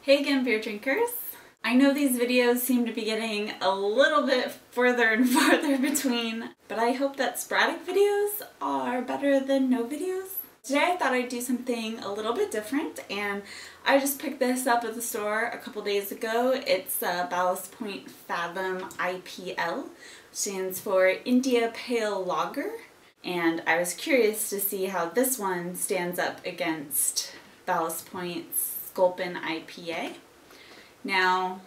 Hey again, beer drinkers. I know these videos seem to be getting a little bit further and farther between, but I hope that sporadic videos are better than no videos. Today I thought I'd do something a little bit different, and I just picked this up at the store a couple days ago. It's Ballast Point Fathom IPL, stands for India Pale Lager, and I was curious to see how this one stands up against Ballast Point's Sculpin IPA. Now,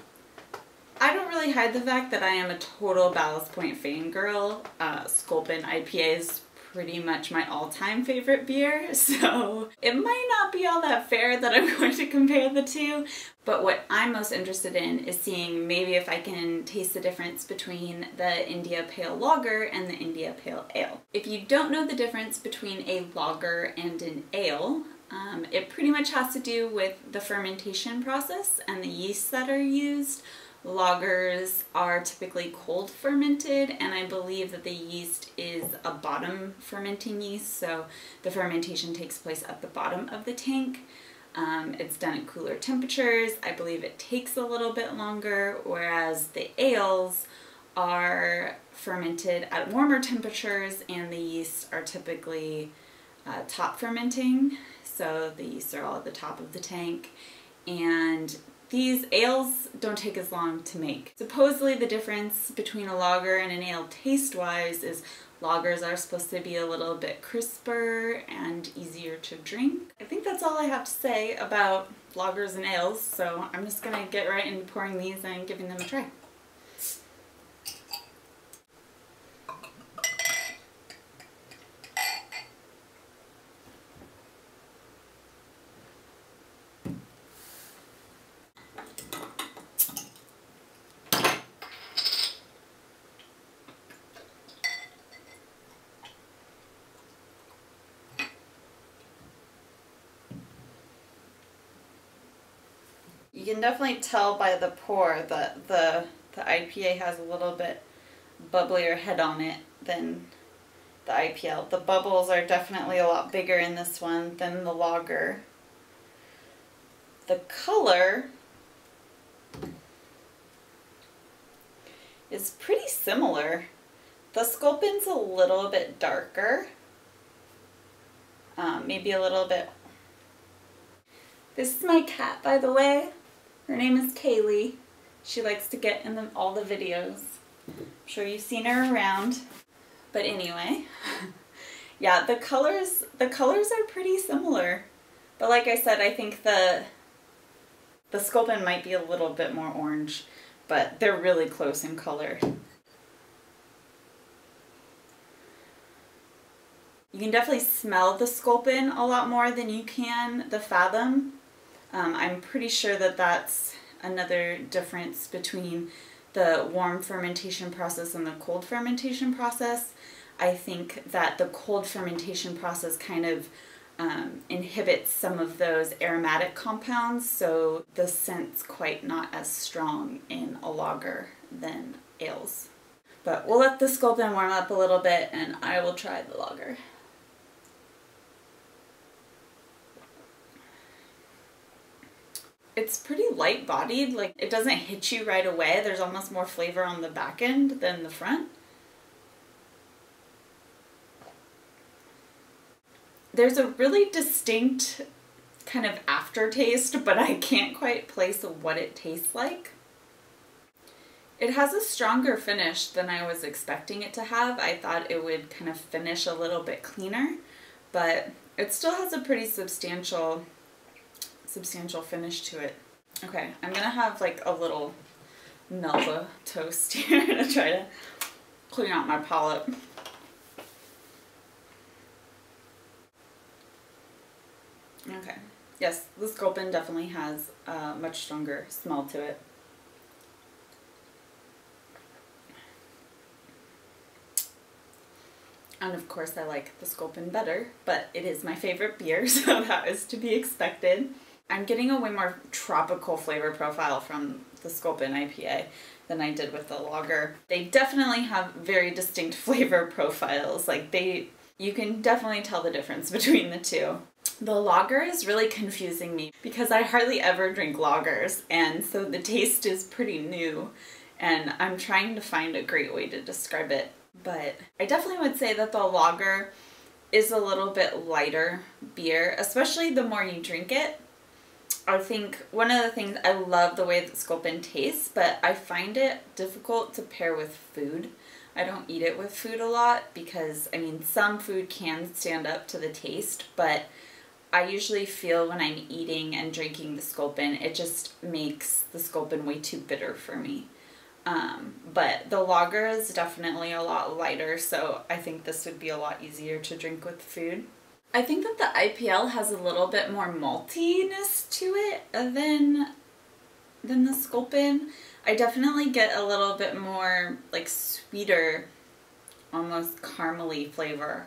I don't really hide the fact that I am a total Ballast Point fangirl. Sculpin IPA is pretty much my all-time favorite beer, so it might not be all that fair that I'm going to compare the two, but what I'm most interested in is seeing maybe if I can taste the difference between the India Pale Lager and the India Pale Ale. If you don't know the difference between a lager and an ale, it pretty much has to do with the fermentation process and the yeasts that are used. Lagers are typically cold fermented, and I believe that the yeast is a bottom fermenting yeast, so the fermentation takes place at the bottom of the tank. It's done at cooler temperatures. I believe it takes a little bit longer, whereas the ales are fermented at warmer temperatures and the yeasts are typically top fermenting. So the yeasts are all at the top of the tank, and these ales don't take as long to make. Supposedly the difference between a lager and an ale taste-wise is lagers are supposed to be a little bit crisper and easier to drink. I think that's all I have to say about lagers and ales, so I'm just gonna get right into pouring these and giving them a try. You can definitely tell by the pour that the IPA has a little bit bubblier head on it than the IPL. The bubbles are definitely a lot bigger in this one than the lager. The color is pretty similar. The Sculpin's a little bit darker, maybe a little bit. This is my cat, by the way. Her name is Kaylee. She likes to get in all the videos. I'm sure you've seen her around. But anyway, yeah, the colors are pretty similar. But like I said, I think the Sculpin might be a little bit more orange, but they're really close in color. You can definitely smell the Sculpin a lot more than you can the Fathom. I'm pretty sure that that's another difference between the warm fermentation process and the cold fermentation process. I think that the cold fermentation process kind of inhibits some of those aromatic compounds, so the scent's quite not as strong in a lager than ales. But we'll let the Sculpin warm up a little bit and I will try the lager. It's pretty light-bodied, like it doesn't hit you right away. There's almost more flavor on the back end than the front. There's a really distinct kind of aftertaste, but I can't quite place what it tastes like. It has a stronger finish than I was expecting it to have. I thought it would kind of finish a little bit cleaner, but it still has a pretty substantial finish to it. Okay, I'm gonna have like a little Melba toast here to try to clean out my palate. Okay, yes, the Sculpin definitely has a much stronger smell to it. And of course I like the Sculpin better, but it is my favorite beer, so that is to be expected. I'm getting a way more tropical flavor profile from the Sculpin IPA than I did with the lager. They definitely have very distinct flavor profiles. Like you can definitely tell the difference between the two. The lager is really confusing me because I hardly ever drink lagers, and so the taste is pretty new, and I'm trying to find a great way to describe it. But I definitely would say that the lager is a little bit lighter beer, especially the more you drink it. I think one of the things, I love the way that Sculpin tastes, but I find it difficult to pair with food. I don't eat it with food a lot because, I mean, some food can stand up to the taste, but I usually feel when I'm eating and drinking the Sculpin, it just makes the Sculpin way too bitter for me. But the lager is definitely a lot lighter, so I think this would be a lot easier to drink with food. I think that the IPL has a little bit more maltiness to it than the Sculpin. I definitely get a little bit more like sweeter, almost caramely flavor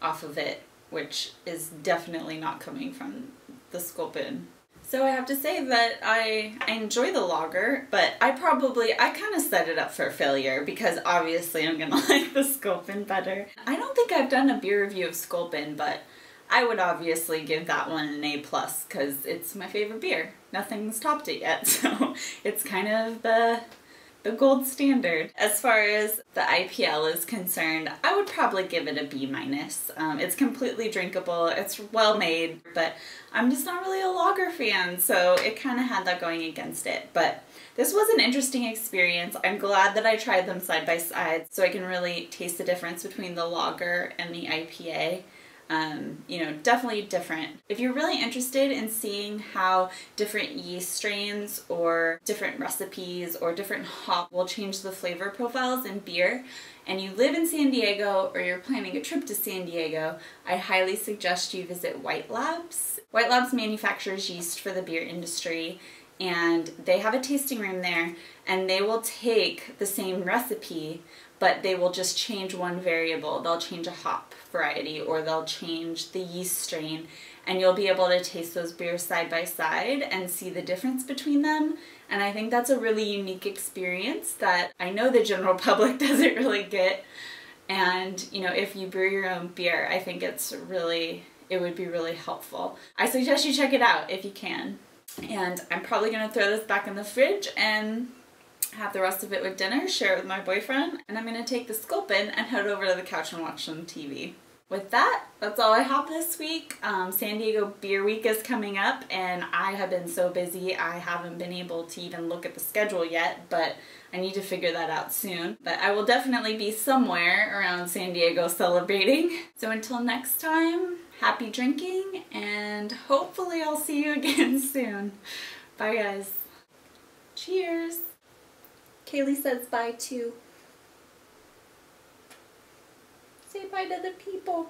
off of it, which is definitely not coming from the Sculpin. So I have to say that I enjoy the lager, but I kind of set it up for failure because obviously I'm gonna like the Sculpin better. I don't think I've done a beer review of Sculpin, but I would obviously give that one an A+ because it's my favorite beer. Nothing's topped it yet, so it's kind of the gold standard. As far as the IPL is concerned, I would probably give it a B-. It's completely drinkable, it's well made, but I'm just not really a lager fan, so it kind of had that going against it. But this was an interesting experience. I'm glad that I tried them side by side so I can really taste the difference between the lager and the IPA. You know, definitely different. If you're really interested in seeing how different yeast strains or different recipes or different hop will change the flavor profiles in beer, and you live in San Diego or you're planning a trip to San Diego, I highly suggest you visit White Labs. White Labs manufactures yeast for the beer industry, and they have a tasting room there, and they will take the same recipe, but they will just change one variable. They'll change a hop variety or they'll change the yeast strain, and you'll be able to taste those beers side by side and see the difference between them. And I think that's a really unique experience that I know the general public doesn't really get. And you know, if you brew your own beer, I think it would be really helpful. I suggest you check it out if you can. And I'm probably gonna throw this back in the fridge and have the rest of it with dinner, share it with my boyfriend, and I'm gonna take the Sculpin and head over to the couch and watch some TV. With that, that's all I have this week. San Diego Beer Week is coming up, and I have been so busy I haven't been able to even look at the schedule yet, but I need to figure that out soon. But I will definitely be somewhere around San Diego celebrating. So until next time, happy drinking, and hopefully I'll see you again soon. Bye guys. Cheers. Kaylee says bye too. Say bye to the people.